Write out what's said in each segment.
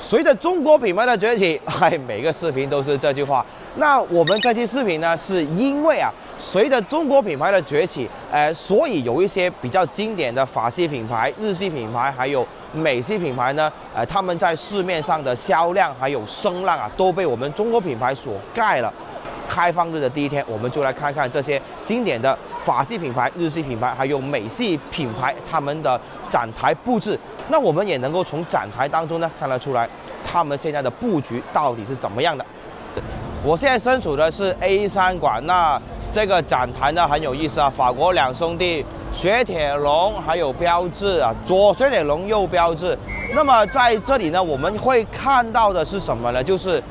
随着中国品牌的崛起，每个视频都是这句话。那我们这期视频呢，是因为随着中国品牌的崛起，所以有一些比较经典的法系品牌、日系品牌，还有美系品牌呢，他们在市面上的销量还有声浪都被我们中国品牌所盖了。开放日的第一天，我们就来看看这些经典的法系品牌、日系品牌，还有美系品牌他们的展台布置。那我们也能够从展台当中呢看得出来，他们现在的布局到底是怎么样的。我现在身处的是 A3 馆，那这个展台呢很有意思法国两兄弟雪铁龙还有标致左雪铁龙右标致。那么在这里呢，我们会看到的是什么呢？就是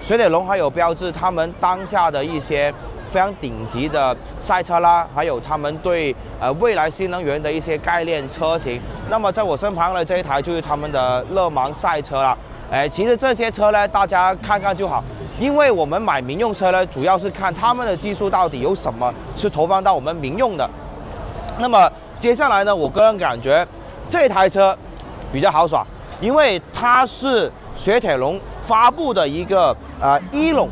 雪铁龙还有标致他们当下的一些非常顶级的赛车啦，还有他们对未来新能源的一些概念车型。那么在我身旁的这一台就是他们的勒芒赛车啦。其实这些车呢，大家看看就好，因为我们买民用车呢，主要是看他们的技术到底有什么是投放到我们民用的。那么接下来呢，我个人感觉这台车比较豪爽，因为它是雪铁龙发布的一个伊隆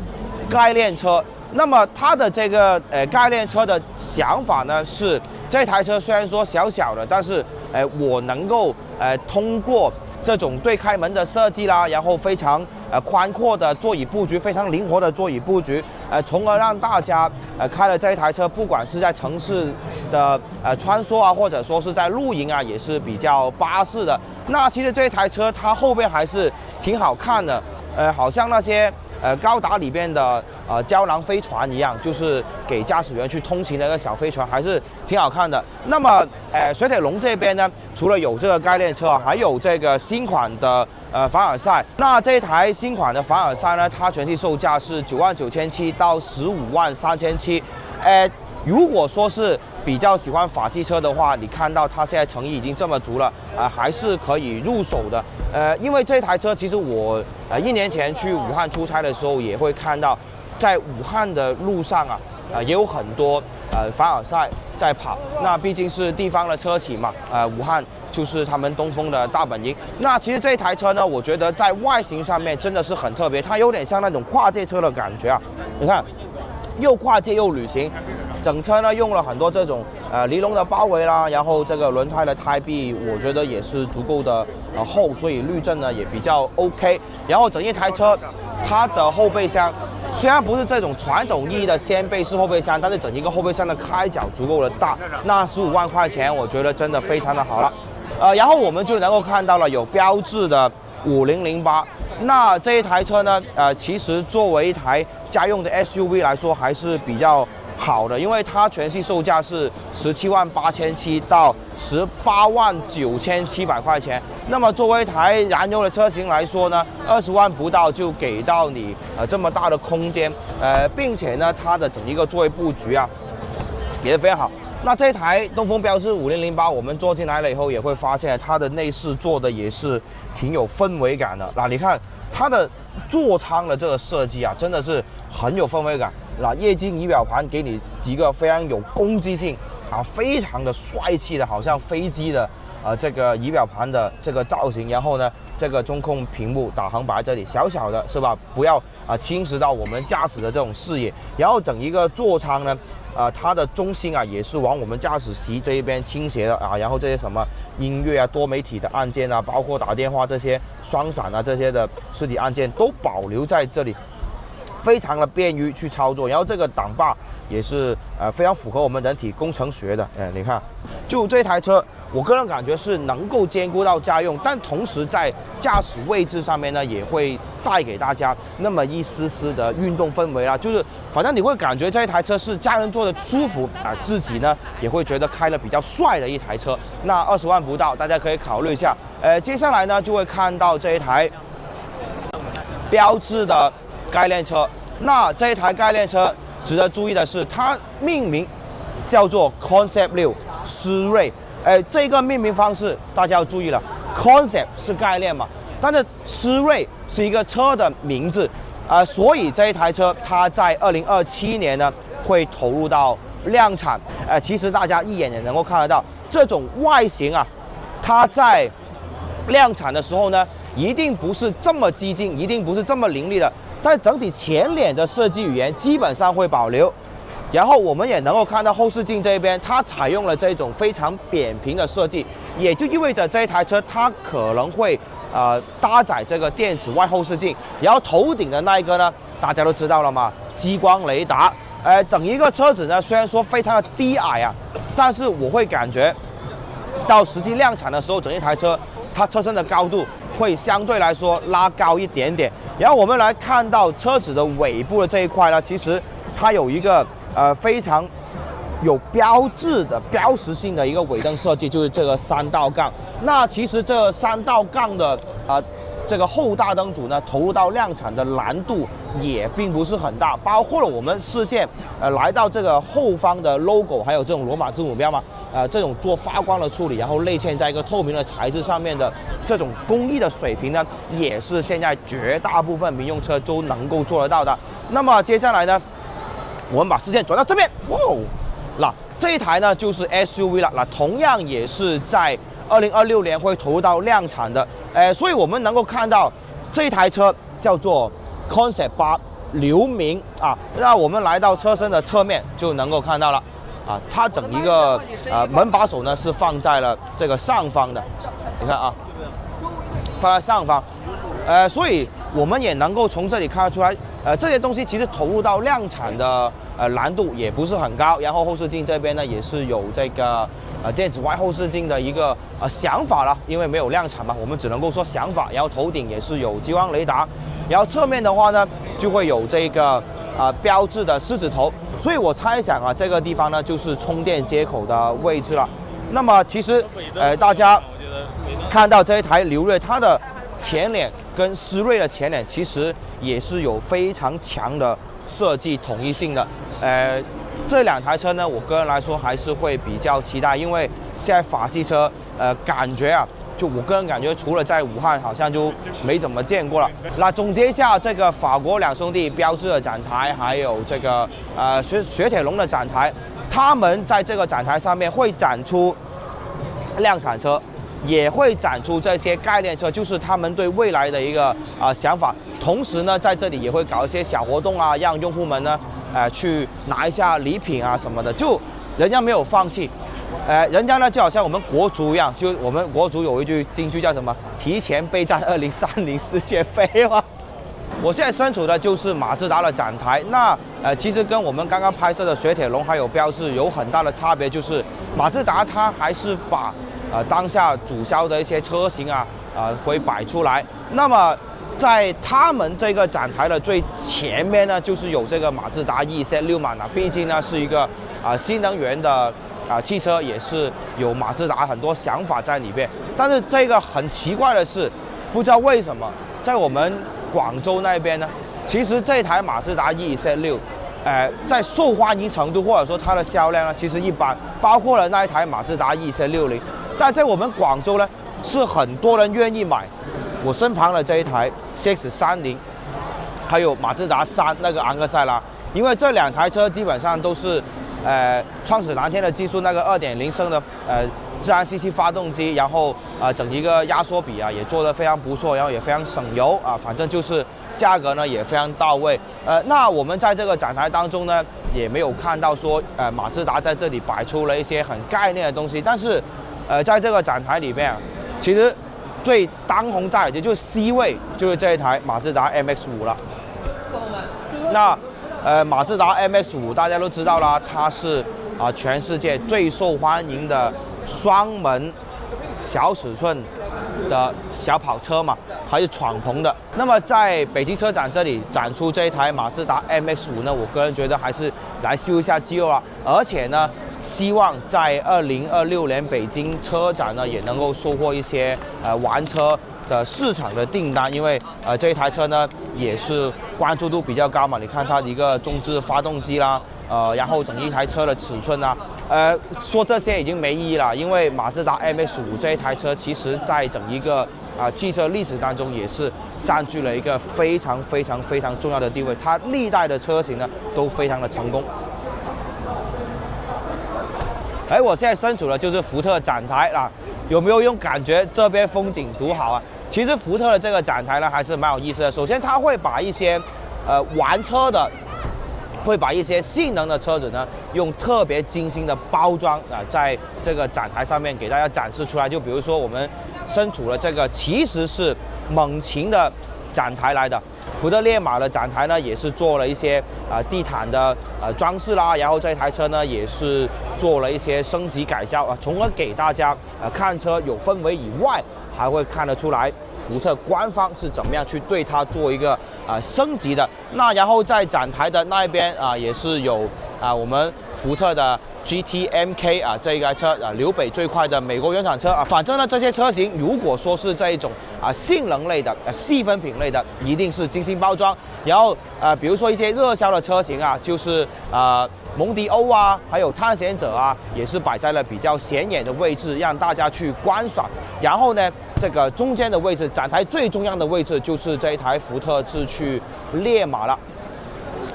概念车。那么它的这个概念车的想法呢，是这台车虽然说小小的，但是我能够通过这种对开门的设计啦，然后非常宽阔的座椅布局，非常灵活的座椅布局，从而让大家开了这一台车，不管是在城市的穿梭或者说是在露营也是比较巴适的。那其实这一台车它后边还是挺好看的，好像那些高达里边的胶囊飞船一样，就是给驾驶员去通勤的一个小飞船，还是挺好看的。那么雪铁龙这边呢，除了有这个概念车，还有这个新款的凡尔赛。那这一台新款的凡尔赛呢，它全系售价是99700到153700。如果说是比较喜欢法系车的话，你看到它现在诚意已经这么足了，还是可以入手的。因为这台车其实我1年前去武汉出差的时候，也会看到，在武汉的路上也有很多凡尔赛在跑。那毕竟是地方的车企嘛，武汉就是他们东风的大本营。那其实这一台车呢，我觉得在外形上面真的是很特别，它有点像那种跨界车的感觉你看，又跨界又旅行。整车呢用了很多这种尼龙的包围啦，然后这个轮胎的胎壁我觉得也是足够的厚，所以滤震呢也比较 OK。然后整一台车它的后备箱虽然不是这种传统意义的掀背式后备箱，但是整一个后备箱的开角足够的大，那15万块钱我觉得真的非常的好了。然后我们就能够看到了有标致的5008。那这一台车呢其实作为一台家用的 SUV 来说还是比较好的，因为它全系售价是178700到189700块钱。那么作为一台燃油的车型来说呢，20万不到就给到你这么大的空间，并且呢它的整一个座位布局也是非常好。那这台东风标致5008，我们坐进来了以后也会发现它的内饰做的也是挺有氛围感的。那你看它的座舱的这个设计真的是很有氛围感。那液晶仪表盘给你一个非常有攻击性非常的帅气的，好像飞机的这个仪表盘的这个造型。然后呢，这个中控屏幕导航摆在这里，小小的是吧？不要侵蚀到我们驾驶的这种视野。然后整一个座舱呢，它的中心也是往我们驾驶席这一边倾斜的然后这些什么音乐多媒体的按键包括打电话这些双闪这些的实体按键都保留在这里，非常的便于去操作。然后这个挡把也是非常符合我们人体工程学的。你看，就这台车，我个人感觉是能够兼顾到家用，但同时在驾驶位置上面呢，也会带给大家那么一丝丝的运动氛围就是反正你会感觉这一台车是家人坐的舒服自己呢也会觉得开了比较帅的一台车。那20万不到，大家可以考虑一下。接下来呢就会看到这一台标致的概念车。那这一台概念车值得注意的是，它命名叫做 Concept 6思锐。这个命名方式大家要注意了 ，Concept 是概念嘛，但是思锐是一个车的名字所以这一台车它在2027年呢会投入到量产。其实大家一眼也能够看得到，这种外形它在量产的时候呢，一定不是这么激进，一定不是这么凌厉的，但整体前脸的设计语言基本上会保留。然后我们也能够看到后视镜这边，它采用了这种非常扁平的设计，也就意味着这一台车它可能会搭载这个电子外后视镜。然后头顶的那一个呢，大家都知道了嘛，激光雷达。整一个车子呢，虽然说非常的低矮啊，但是我会感觉到实际量产的时候，整一台车它车身的高度会相对来说拉高一点点。然后我们来看到车子的尾部的这一块呢，其实它有一个非常有标志的标识性的一个尾灯设计，就是这个3道杠。那其实这3道杠的这个后大灯组呢，投入到量产的难度也并不是很大，包括了我们视线来到这个后方的 logo， 还有这种罗马字母标嘛，这种做发光的处理，然后内嵌在一个透明的材质上面的这种工艺的水平呢，也是现在绝大部分民用车都能够做得到的。那么接下来呢，我们把视线转到这边，哇，那这一台呢就是 SUV 了，那同样也是在2026年会投入到量产的，所以我们能够看到这一台车叫做 Concept 8流明啊。那我们来到车身的侧面就能够看到了啊，它整一个门把手呢是放在了这个上方的，你看啊，放在上方，所以我们也能够从这里看得出来，这些东西其实投入到量产的难度也不是很高。然后后视镜这边呢也是有这个电子外后视镜的一个想法了，因为没有量产嘛，我们只能够说想法。然后头顶也是有激光雷达，然后侧面的话呢就会有这个标志的狮子头，所以我猜想啊，这个地方呢就是充电接口的位置了。那么其实大家看到这一台刘锐，它的前脸跟思锐的前脸其实也是有非常强的设计统一性的。这两台车呢，我个人来说还是会比较期待，因为现在法系车，感觉啊，就我个人感觉，除了在武汉，好像就没怎么见过了。那总结一下，这个法国两兄弟标致的展台，还有这个雪铁龙的展台，他们在这个展台上面会展出量产车，也会展出这些概念车，就是他们对未来的一个想法。同时呢，在这里也会搞一些小活动啊，让用户们呢，去拿一下礼品啊什么的。就人家没有放弃，人家呢就好像我们国足一样，就我们国足有一句金句叫什么？提前备战2030世界杯嘛。我现在身处的就是马自达的展台，那其实跟我们刚刚拍摄的雪铁龙还有标致有很大的差别，就是马自达它还是把当下主销的一些车型会摆出来。那么在他们这个展台的最前面呢，就是有这个马自达 EZ6嘛，毕竟呢是一个新能源的汽车，也是有马自达很多想法在里边。但是这个很奇怪的是，不知道为什么在我们广州那边呢，其实这台马自达 EZ6，在受欢迎程度或者说它的销量呢，其实一般，包括了那一台马自达 EZ60，但在我们广州呢，是很多人愿意买。我身旁的这一台 CX-30，还有马自达3那个昂克赛拉，因为这两台车基本上都是创始蓝天的技术，那个2.0升的自然吸气发动机，然后整一个压缩比也做得非常不错，然后也非常省油反正就是价格呢也非常到位。那我们在这个展台当中呢，也没有看到说马自达在这里摆出了一些很概念的东西，但是在这个展台里面其实最当红炸也就是 C 位，就是这一台马自达 MX-5 了。那马自达 MX-5 大家都知道啦，它是全世界最受欢迎的双门小尺寸的小跑车嘛，还是敞篷的。那么在北京车展这里展出这一台马自达 MX-5 呢，我个人觉得还是来秀一下肌肉啦，而且呢，希望在2026年北京车展呢也能够收获一些玩车的市场的订单，因为这一台车呢也是关注度比较高嘛，你看它一个中置发动机啦，然后整一台车的尺寸啊，说这些已经没意义了，因为马自达 MX-5 这一台车其实在整一个汽车历史当中也是占据了一个非常非常非常重要的地位，它历代的车型呢都非常的成功。我现在身处的就是福特展台啦，有没有用感觉这边风景独好啊？其实福特的这个展台呢还是蛮有意思的。首先，它会把一些玩车的。会把一些性能的车子呢，用特别精心的包装在这个展台上面给大家展示出来。就比如说我们身处的这个其实是猛禽的展台来的，福特烈马的展台呢也是做了一些地毯的装饰啦，然后这台车呢也是做了一些升级改造从而给大家看车有氛围以外，还会看得出来。福特官方是怎么样去对它做一个升级的？那然后在展台的那一边也是有我们福特的 GT-MK 这一台车留北最快的美国原厂车反正呢这些车型如果说是这一种性能类的细分品类的，一定是精心包装。然后比如说一些热销的车型就是蒙迪欧还有探险者也是摆在了比较显眼的位置，让大家去观赏。然后呢，这个中间的位置，展台最中央的位置就是这一台福特智趣烈马了。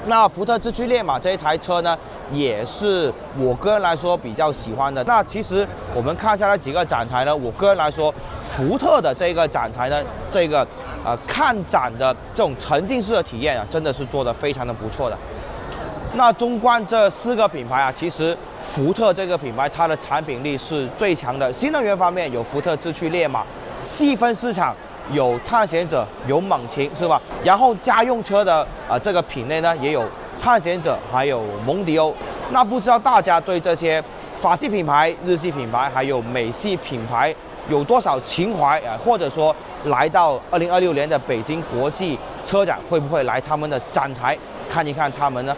那福特智趣烈马这一台车呢，也是我个人来说比较喜欢的。那其实我们看下来几个展台呢，我个人来说，福特的这个展台呢，这个看展的这种沉浸式的体验真的是做得非常的不错的。那纵观这4个品牌其实福特这个品牌它的产品力是最强的。新能源方面有福特智趣烈马，细分市场有探险者，有猛禽，是吧？然后家用车的这个品类呢，也有探险者，还有蒙迪欧。那不知道大家对这些法系品牌、日系品牌，还有美系品牌有多少情怀或者说来到2026年的北京国际车展，会不会来他们的展台看一看他们呢？